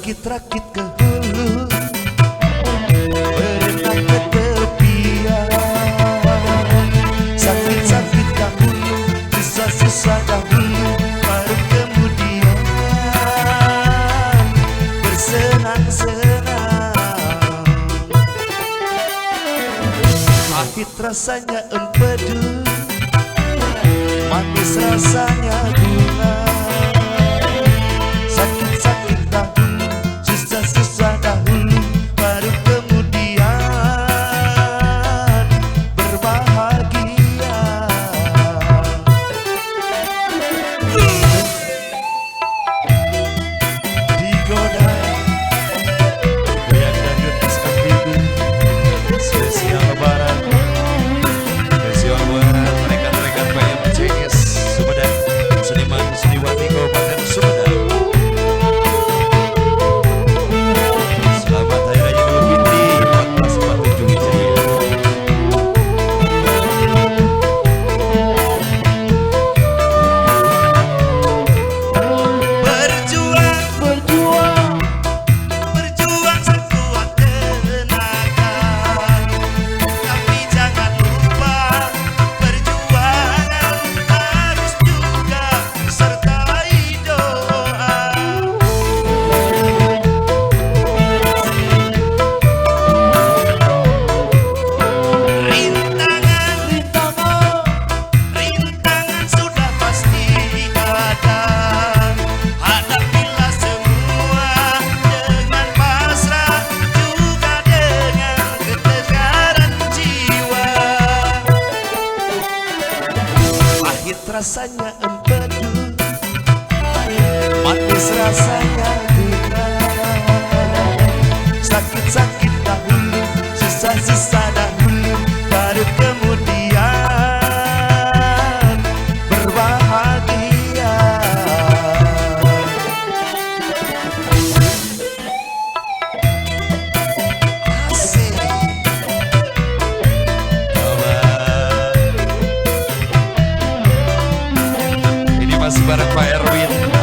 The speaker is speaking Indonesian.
rakit-rakit ke hulu, berenang ke tepian. Sakit-sakit dahulu, susah-susah dahulu, baru kemudian bersenang-senang. Pahit rasanya empedu, manis rasanya gula. Sakit-sakit dahulu, susah-susah dahulu, baru kemudian berbahagia. Digoda goyang dangdut diskon bibi, spesial lebaran, spesial buat rekan-rekan PMCS Sumedang, seniman seniwati Kabupaten Sumedang. Selamat Hari Raya Idul Fitri 1447 Hijriah. Berjuang, berjuang sekuat tenaga, tapi jangan lupa perjuangan harus juga disertai doa. Rintangan sudah pasti ada. Hadapilah semua dengan pasrah, juga dengan ketegaran jiwa. Pahit rasanya empedu, manis rasanya gula. Sakit-sakit dahulu, susah-susah dahulu, baru kemudian berbahagia. Asik. Coba. Ini masih bareng Pak Erwin.